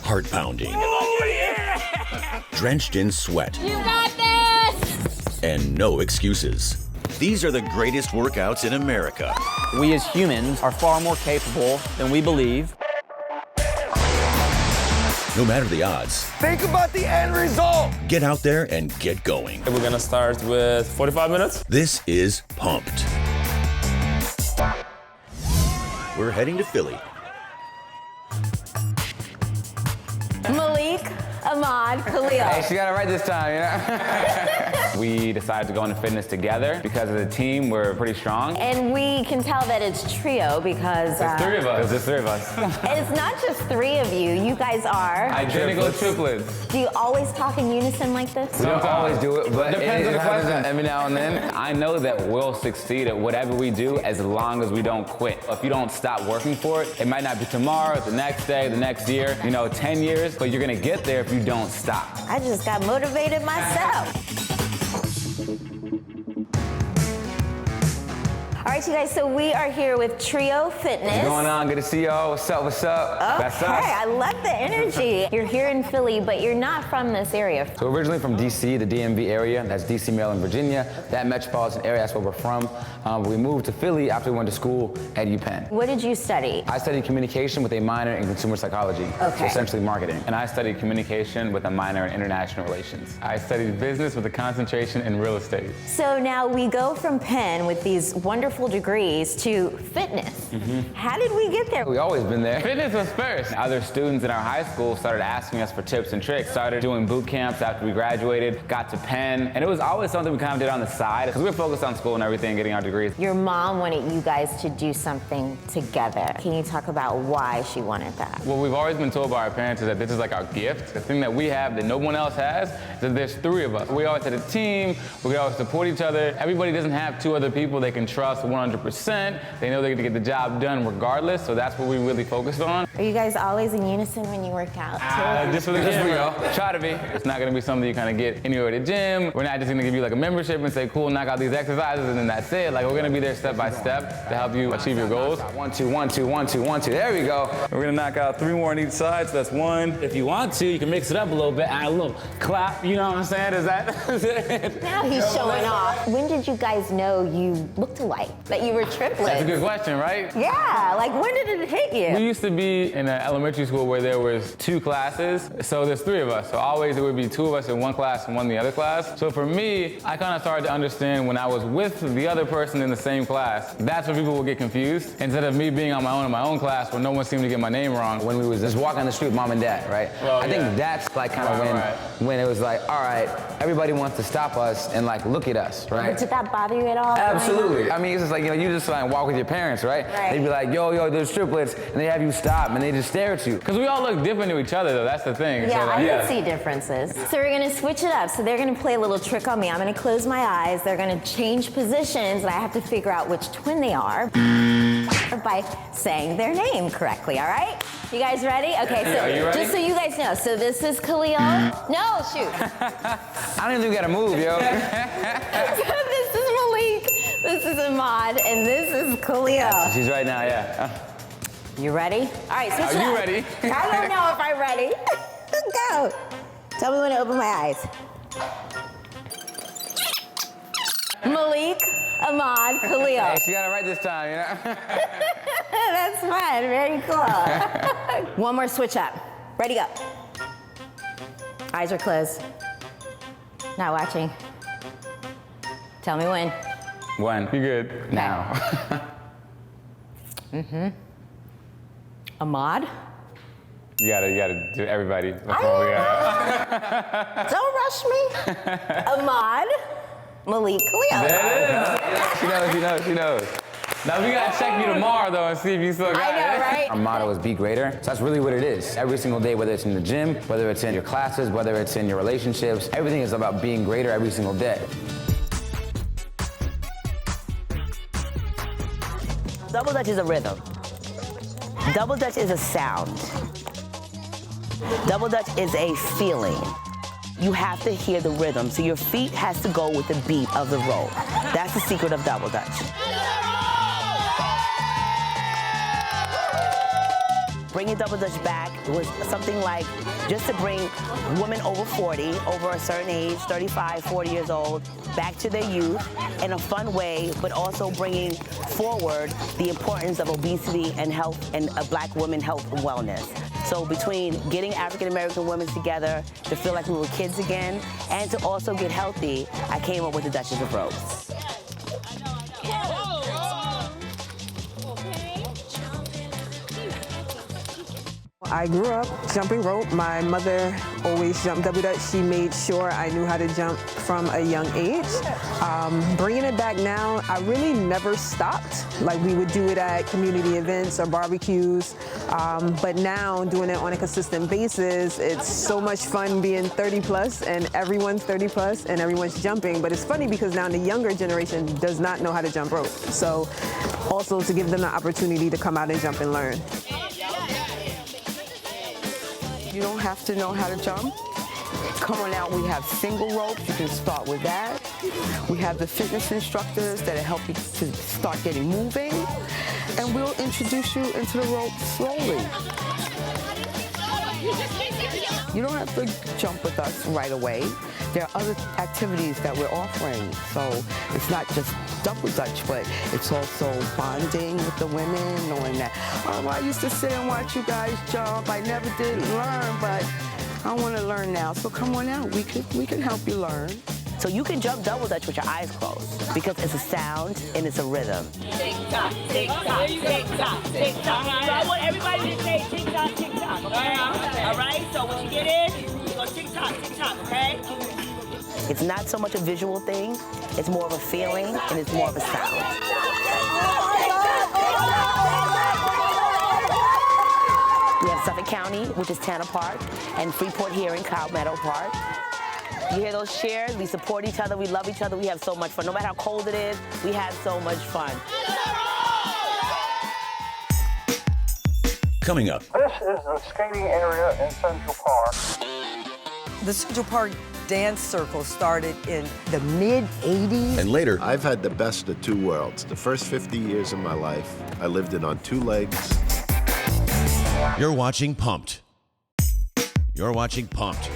heart pounding, drenched in sweat, You got this! and no excuses. These are the greatest workouts in America. We as humans are far more capable than we believe. No matter the odds, Think about the end result. get out there and get going. We're gonna start with 45 minutes. This is Pumped. We're heading to Philly. Malik, Ahmad, Khalil. Hey, she got it right this time, you know? We decided to go into fitness together because as a team, we're pretty strong. And we can tell that it's trio because There's three of us. There's three of us. it's not just three of you. You guys are. Identical triplets. Do you always talk in unison like this? We don't always do it, but Depends on the happens question. every now and then. I know that we'll succeed at whatever we do as long as we don't quit. If you don't stop working for it, it might not be tomorrow, the next day, the next year, 10 years, but you're gonna get there if you don't stop. I just got motivated myself. All right, you guys, so we are here with Trio Fitness. What's going on? Good to see y'all. What's up? What's up? That's Okay, us. I love the energy. You're here in Philly, but you're not from this area. So originally from DC, the DMV area, that's DC, Maryland, Virginia, that metropolitan area, that's where we're from. We moved to Philly after we went to school at UPenn. What did you study? I studied communication with a minor in consumer psychology, Okay. so essentially marketing. And I studied communication with a minor in international relations. I studied business with a concentration in real estate. So now we go from Penn with these wonderful degrees to fitness. How did we get there? We always been there. Fitness was first. Other students in our high school started asking us for tips and tricks, started doing boot camps after we graduated, got to Penn, and it was always something we kind of did on the side because we were focused on school and everything, getting our degrees. Your mom wanted you guys to do something together. Can you talk about why she wanted that? What we've always been told by our parents is that this is like our gift. The thing that we have that no one else has is that there's three of us. We always had a team, we always support each other. Everybody doesn't have two other people they can trust 100%. They know they're gonna get the job done regardless, so that's what we really focused on. Are you guys always in unison when you work out too? Just for the gym, try to be. It's not gonna be something you kind of get anywhere at the gym. We're not just gonna give you like a membership and say, cool, knock out these exercises and then that's it. Like we're gonna be there step by step to help you achieve your goals. 1, 2, 1, 2, 1, 2, 1, 2. There we go. We're gonna knock out 3 more on each side, so that's 1. If you want to, you can mix it up a little bit, add a little clap, you know what I'm saying? Is that? Now he's showing off. When did you guys know you looked alike? That you were triplets? That's a good question, right? Yeah, like when did it hit you? We used to be in an elementary school where there was 2 classes, so there's 3 of us. So always there would be 2 of us in one class and one in the other class. So for me, I kind of started to understand when I was with the other person in the same class, that's when people would get confused. Instead of me being on my own in my own class where no one seemed to get my name wrong. When we was just walking on the street with mom and dad, right? Well, I think yeah. that's like kind of Right. when it was like, all right, everybody wants to stop us and like look at us, right? Did that bother you at all? Absolutely. I mean, it's just like, you just like walk with your parents, right? Right. They'd be like, yo, there's triplets, and they have you stop, and they just stare at you. Because we all look different to each other though, that's the thing. Yeah, So, like, I can see differences. So we're gonna switch it up. So they're gonna play a little trick on me. I'm gonna close my eyes. They're gonna change positions, and I have to figure out which twin they are by saying their name correctly, all right? You guys ready? Okay, so Are you ready? just so you guys know, so this is Khalil. No, shoot. I don't even think we gotta move, yo. So this is Malik, this is Ahmad, and this is Khalil. She's right now, yeah. You ready? All right, switch Are it you up. ready? I don't know if I'm ready. Go. Tell me when to open my eyes. Malik, Ahmad, Khalil. Hey, she got it right this time, you know? That's fun. Very cool. One more switch up. Ready, go. Eyes are closed. Not watching. Tell me when. When? You good? Now. Ahmad? You gotta do everybody before we Don't rush me. Ahmad, Malik, Khalil. She knows. Now we gotta check you tomorrow though and see if you still got I know, it. right? Our motto is be greater. So that's really what it is. Every single day, whether it's in the gym, whether it's in your classes, whether it's in your relationships, everything is about being greater every single day. Double Dutch is a rhythm. Double Dutch is a sound. Double Dutch is a feeling. You have to hear the rhythm, so your feet has to go with the beat of the roll. That's the secret of Double Dutch. bringing Double Dutch back was something like just to bring women over 40, over a certain age, 35, 40 years old, back to their youth in a fun way, but also bringing forward the importance of obesity and health and Black women health and wellness. So between getting African American women together to feel like we were kids again and to also get healthy, I came up with the Duchess of Ropes. I grew up jumping rope. My mother always jumped double dutch. She made sure I knew how to jump from a young age. Bringing it back now, I really never stopped. Like we would do it at community events or barbecues. But now doing it on a consistent basis, it's so much fun being 30 plus and everyone's 30 plus and everyone's jumping. But it's funny because now the younger generation does not know how to jump rope. So also to give them the opportunity to come out and jump and learn. You don't have to know how to jump. Come on out, we have single ropes, you can start with that. We have the fitness instructors that'll help you to start getting moving. And we'll introduce you into the ropes slowly. You don't have to jump with us right away. There are other activities that we're offering. So it's not just double dutch, but it's also bonding with the women, knowing that, oh, I used to sit and watch you guys jump. I never did learn, but I want to learn now. So come on out, we can help you learn. So you can jump double dutch with your eyes closed because it's a sound and it's a rhythm. Tick tock, tick tock, tick tock, tick tock. So I want everybody to say tick tock, tick tock, okay? All right, so when you get in, you go tick tock, okay? It's not so much a visual thing, it's more of a feeling and it's more of a sound. We have Suffolk County, which is Tanner Park, and Freeport here in Cow Meadow Park. You hear those cheers? We support each other, we love each other, we have so much fun. No matter how cold it is, we have so much fun. Coming up. This is the skating area in Central Park. The Central Park Dance Circle started in the mid-'80s. And later, I've had the best of two worlds. The first 50 years of my life, I lived it on two legs. You're watching Pumped. You're watching Pumped.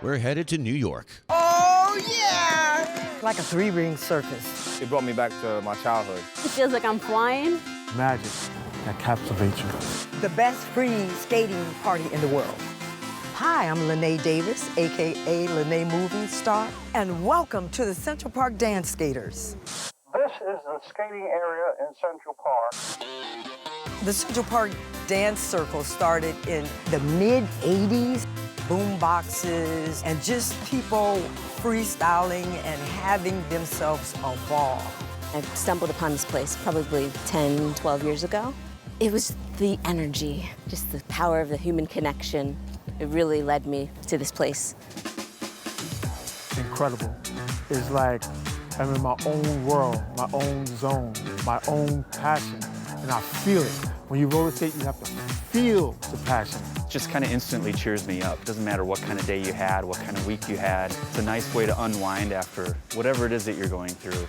We're headed to New York. Oh, yeah! Like a three-ring circus. It brought me back to my childhood. It feels like I'm flying. Magic that captivates you. The best free skating party in the world. Hi, I'm Lene Davis, a.k.a. Lene Movie Star, and welcome to the Central Park Dance Skaters. This is the skating area in Central Park. The Central Park Dance Circle started in the mid-'80s. Boom boxes and just people freestyling and having themselves a ball. I stumbled upon this place probably 10, 12 years ago. It was the energy, just the power of the human connection. It really led me to this place. Incredible. It's like I'm in my own world, my own zone, my own passion, and I feel it. When you roller skate, you have to feel the passion. Just kind of instantly cheers me up. Doesn't matter what kind of day you had, what kind of week you had. It's a nice way to unwind after whatever it is that you're going through.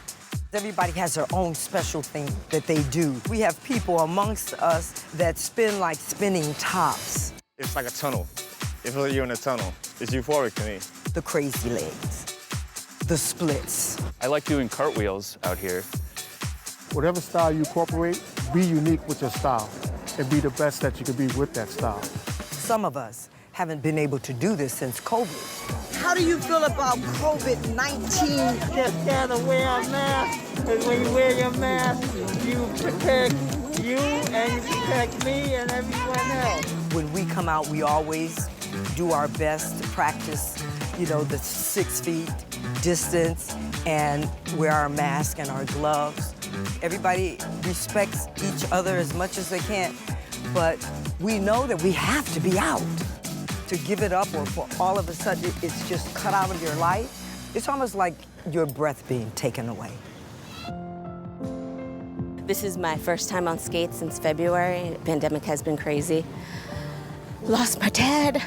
Everybody has their own special thing that they do. We have people amongst us that spin like spinning tops. It's like a tunnel. It feels like you're in a tunnel. It's euphoric to me. The crazy legs, the splits. I like doing cartwheels out here. Whatever style you incorporate, be unique with your style and be the best that you can be with that style. Some of us haven't been able to do this since COVID. How do you feel about COVID-19? Just gotta wear a mask, because when you wear your mask, you protect you and you protect me and everyone else. When we come out, we always do our best to practice, you know, the 6 feet distance and wear our mask and our gloves. Everybody respects each other as much as they can, but we know that we have to be out. To give it up or for all of a sudden it's just cut out of your life, it's almost like your breath being taken away. This is my first time on skates since February. The pandemic has been crazy. Lost my dad.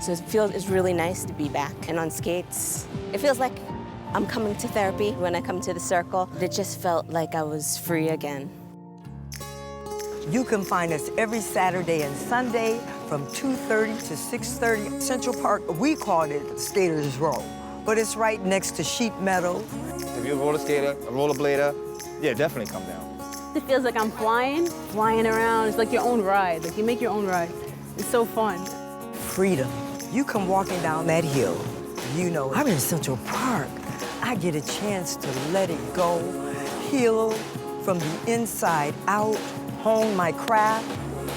So it's really nice to be back and on skates. It feels like I'm coming to therapy when I come to the circle. It just felt like I was free again. You can find us every Saturday and Sunday from 2:30 to 6:30. Central Park, we called it Skaters Row, but it's right next to Sheep Meadow. If you're a roller skater, a rollerblader, yeah, definitely come down. It feels like I'm flying around. It's like your own ride. Like you make your own ride. It's so fun. Freedom. You come walking down that hill, you know, I'm in Central Park. I get a chance to let it go, heal from the inside out, hone my craft.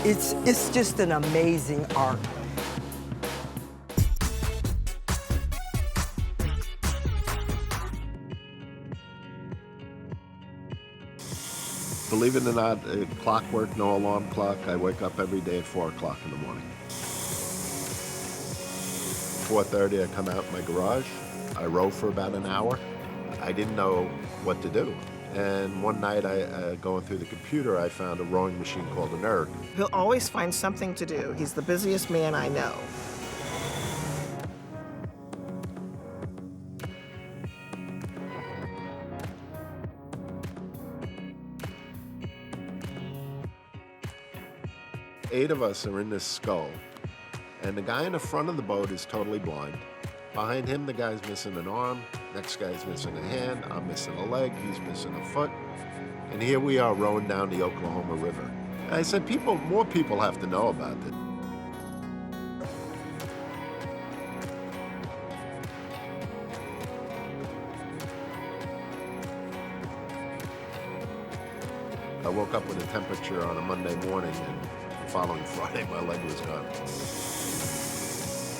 It's just an amazing art. Believe it or not, clockwork, no alarm clock. I wake up every day at 4 o'clock in the morning. 4:30, I come out in my garage. I row for about an hour. I didn't know what to do. And one night, going through the computer, I found a rowing machine called an erg. He'll always find something to do. He's the busiest man I know. Eight of us are in this scull, and the guy in the front of the boat is totally blind. Behind him, the guy's missing an arm, next guy's missing a hand, I'm missing a leg, he's missing a foot. And here we are rowing down the Oklahoma River. And I said, more people have to know about this. I woke up with a temperature on a Monday morning, and the following Friday, my leg was gone.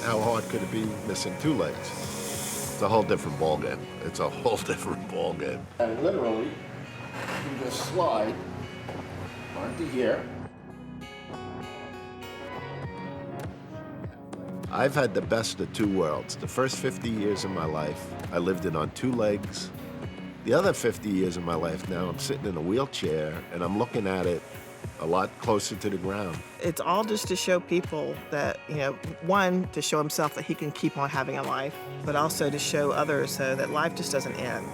How hard could it be missing 2 legs? It's a whole different ballgame. It's a whole different ballgame. And literally, you just slide onto here. I've had the best of 2 worlds. The first 50 years of my life, I lived it on 2 legs. The other 50 years of my life now, I'm sitting in a wheelchair and I'm looking at it a lot closer to the ground. It's all just to show people that, you know, one, to show himself that he can keep on having a life, but also to show others so that life just doesn't end.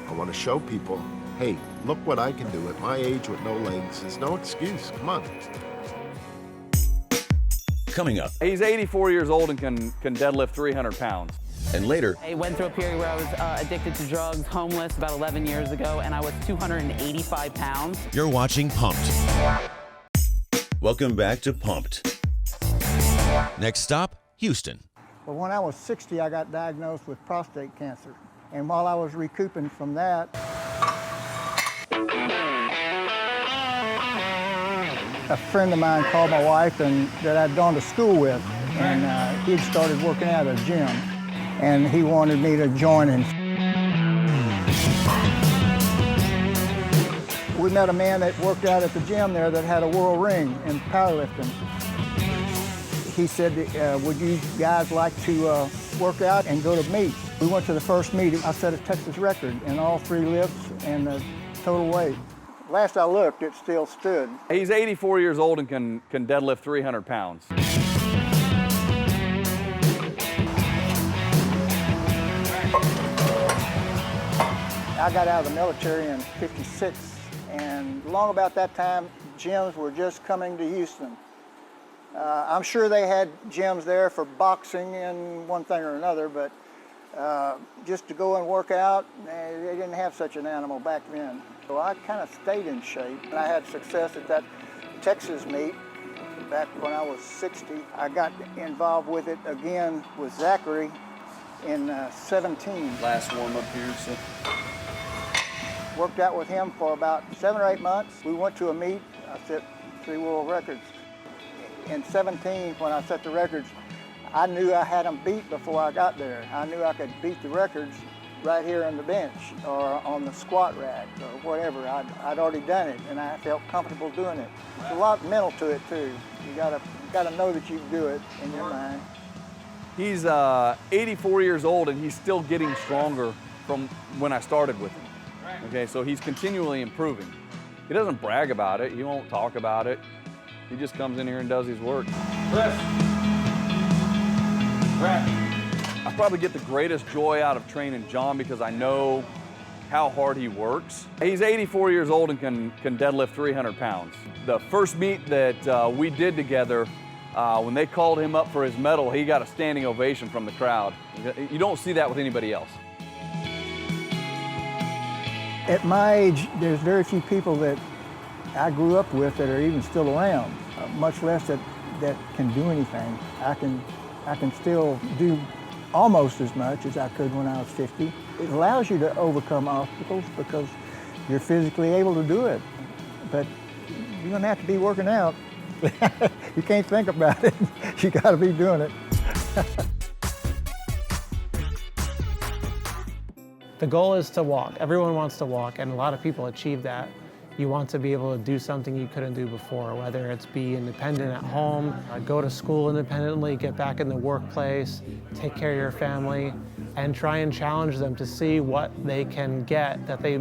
I want to show people, hey, look what I can do at my age with no legs. There's no excuse. Come on. Coming up. He's 84 years old and can deadlift 300 pounds. And later. I went through a period where I was addicted to drugs, homeless, about 11 years ago, and I was 285 pounds. You're watching Pumped. Welcome back to Pumped. Next stop, Houston. Well, when I was 60, I got diagnosed with prostate cancer. And while I was recouping from that, a friend of mine called my wife that I'd gone to school with, and he'd started working out at a gym, and he wanted me to join him. We met a man that worked out at the gym there that had a world ring in powerlifting. He said, would you guys like to work out and go to meet? We went to the first meet. I set a Texas record in all 3 lifts and the total weight. Last I looked, it still stood. He's 84 years old and can deadlift 300 pounds. I got out of the military in '56, and long about that time, gyms were just coming to Houston. I'm sure they had gyms there for boxing and one thing or another, but just to go and work out, they didn't have such an animal back then. So I kind of stayed in shape. And I had success at that Texas meet back when I was 60. I got involved with it again with Zachary in 17. Last warm-up here, so. Worked out with him for about 7 or 8 months. We went to a meet. I set 3 world records. In 17, when I set the records, I knew I had them beat before I got there. I knew I could beat the records right here on the bench or on the squat rack or whatever. I'd already done it, and I felt comfortable doing it. There's a lot mental to it too. You gotta know that you can do it in your mind. He's 84 years old and he's still getting stronger from when I started with him. Okay, so he's continually improving. He doesn't brag about it. He won't talk about it. He just comes in here and does his work. I probably get the greatest joy out of training John because I know how hard he works. He's 84 years old and can deadlift 300 pounds. The first meet that we did together, when they called him up for his medal, he got a standing ovation from the crowd. You don't see that with anybody else. At my age, there's very few people that I grew up with that are even still around, much less that can do anything. I can still do almost as much as I could when I was 50. It allows you to overcome obstacles because you're physically able to do it. But you're gonna have to be working out. You can't think about it. You gotta be doing it. The goal is to walk. Everyone wants to walk, and a lot of people achieve that. You want to be able to do something you couldn't do before, whether it's be independent at home, go to school independently, get back in the workplace, take care of your family, and try and challenge them to see what they can get that they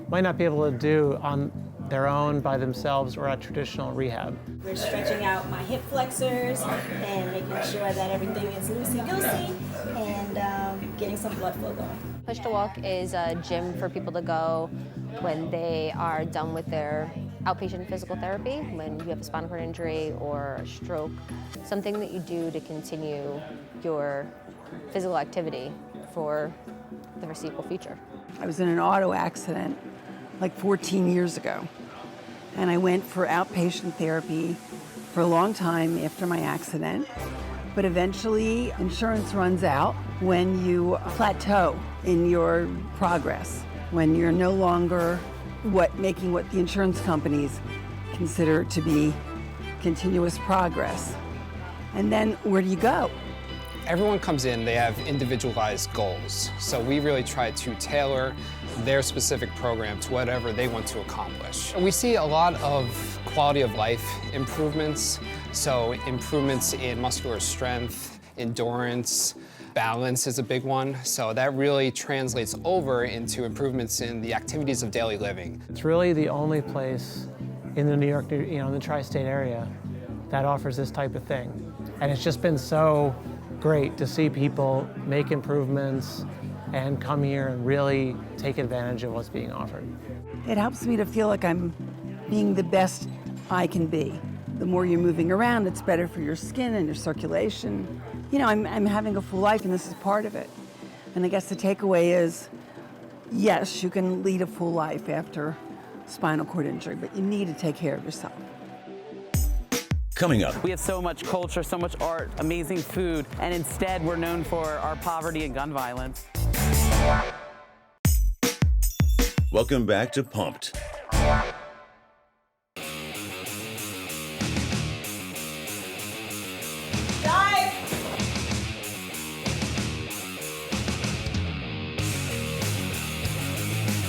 might not be able to do on their own by themselves or at traditional rehab. We're stretching out my hip flexors and making sure that everything is loosey-goosey and getting some blood flow going. Push to Walk is a gym for people to go when they are done with their outpatient physical therapy, when you have a spinal cord injury or a stroke, something that you do to continue your physical activity for the foreseeable future. I was in an auto accident like 14 years ago, and I went for outpatient therapy for a long time after my accident, but eventually insurance runs out when you plateau in your progress, when you're no longer making what the insurance companies consider to be continuous progress. And then where do you go? Everyone comes in, they have individualized goals. So we really try to tailor their specific program to whatever they want to accomplish. We see a lot of quality of life improvements. So improvements in muscular strength, endurance, balance is a big one. So that really translates over into improvements in the activities of daily living. It's really the only place in the New York, in the tri-state area that offers this type of thing. And it's just been so great to see people make improvements and come here and really take advantage of what's being offered. It helps me to feel like I'm being the best I can be. The more you're moving around, it's better for your skin and your circulation. You know, I'm having a full life, and this is part of it. And I guess the takeaway is, yes, you can lead a full life after spinal cord injury, but you need to take care of yourself. Coming up. We have so much culture, so much art, amazing food, and instead we're known for our poverty and gun violence. Welcome back to Pumped.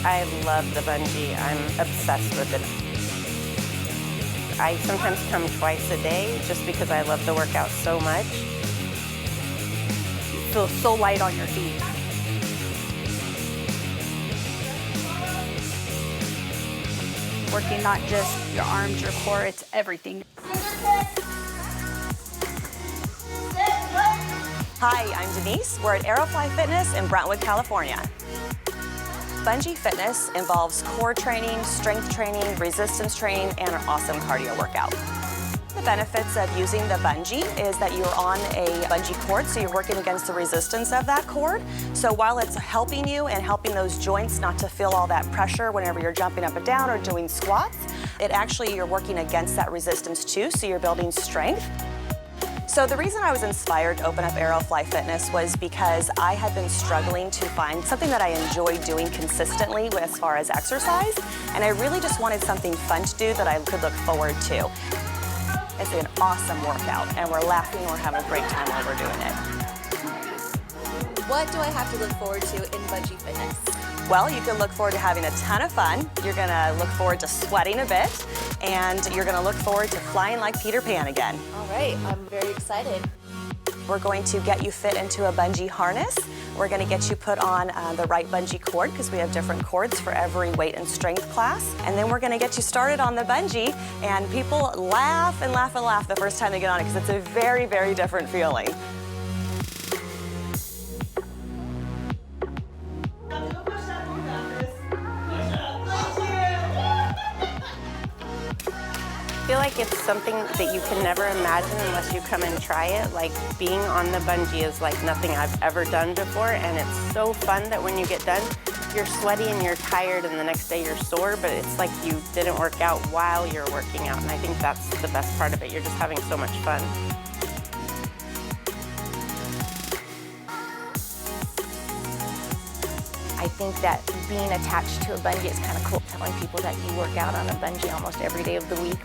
I love the bungee. I'm obsessed with it. I sometimes come twice a day just because I love the workout so much. You feel so light on your feet. Working not just your arms, your core, it's everything. Hi, I'm Denise. We're at Aerofly Fitness in Brentwood, California. Bungee fitness involves core training, strength training, resistance training, and an awesome cardio workout. The benefits of using the bungee is that you're on a bungee cord, so you're working against the resistance of that cord. So while it's helping you and helping those joints not to feel all that pressure whenever you're jumping up and down or doing squats, it actually, you're working against that resistance too, so you're building strength. So the reason I was inspired to open up Aerofly Fitness was because I had been struggling to find something that I enjoyed doing consistently as far as exercise, and I really just wanted something fun to do that I could look forward to. It's an awesome workout, and we're laughing, we're having a great time while we're doing it. What do I have to look forward to in bungee fitness? Well, you can look forward to having a ton of fun. You're gonna look forward to sweating a bit, and you're gonna look forward to flying like Peter Pan again. All right, I'm very excited. We're going to get you fit into a bungee harness. We're gonna get you put on the right bungee cord because we have different cords for every weight and strength class. And then we're gonna get you started on the bungee, and people laugh and laugh and laugh the first time they get on it because it's a very, very different feeling. feel like it's something that you can never imagine unless you come and try it. Like being on the bungee is like nothing I've ever done before, and it's so fun that when you get done, you're sweaty and you're tired and the next day you're sore, but it's like you didn't work out while you're working out, and I think that's the best part of it. You're just having so much fun. I think that being attached to a bungee is kind of cool, telling people that you work out on a bungee almost every day of the week.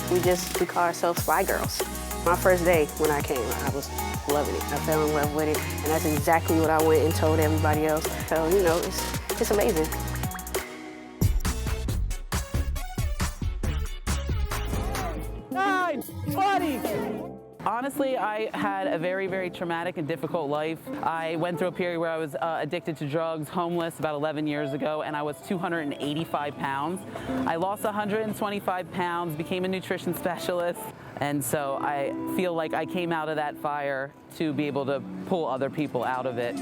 We call ourselves Fly Girls. My first day when I came, I was loving it. I fell in love with it, and that's exactly what I went and told everybody else. So, you know, it's amazing. Honestly, I had a very, very traumatic and difficult life. I went through a period where I was addicted to drugs, homeless about 11 years ago, and I was 285 pounds. I lost 125 pounds, became a nutrition specialist, and so I feel like I came out of that fire to be able to pull other people out of it.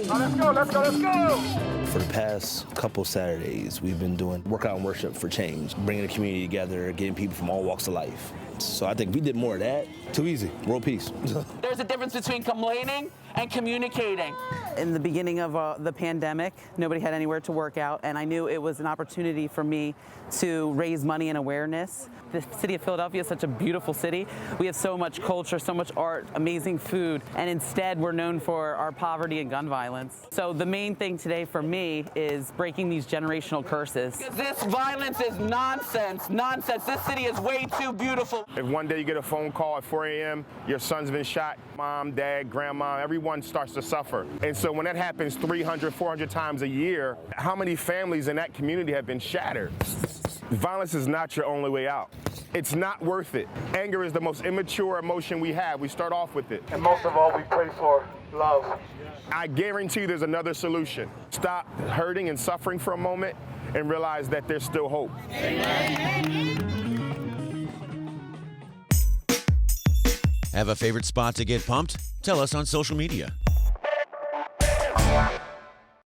Oh, let's go, let's go, let's go! For the past couple Saturdays, we've been doing workout and worship for change, bringing the community together, getting people from all walks of life. So I think we did more of that. Too easy, world peace. There's a difference between complaining and communicating. In the beginning of the pandemic, nobody had anywhere to work out, and I knew it was an opportunity for me to raise money and awareness. The city of Philadelphia is such a beautiful city. We have so much culture, so much art, amazing food, and instead we're known for our poverty and gun violence. So the main thing today for me is breaking these generational curses. This violence is nonsense, nonsense. This city is way too beautiful. If one day you get a phone call at 4 a.m., your son's been shot, mom, dad, grandma, everyone starts to suffer. And so when that happens 300, 400 times a year, how many families in that community have been shattered? Violence is not your only way out. It's not worth it. Anger is the most immature emotion we have. We start off with it. And most of all, we pray for love. I guarantee you there's another solution. Stop hurting and suffering for a moment and realize that there's still hope. Have a favorite spot to get pumped? Tell us on social media.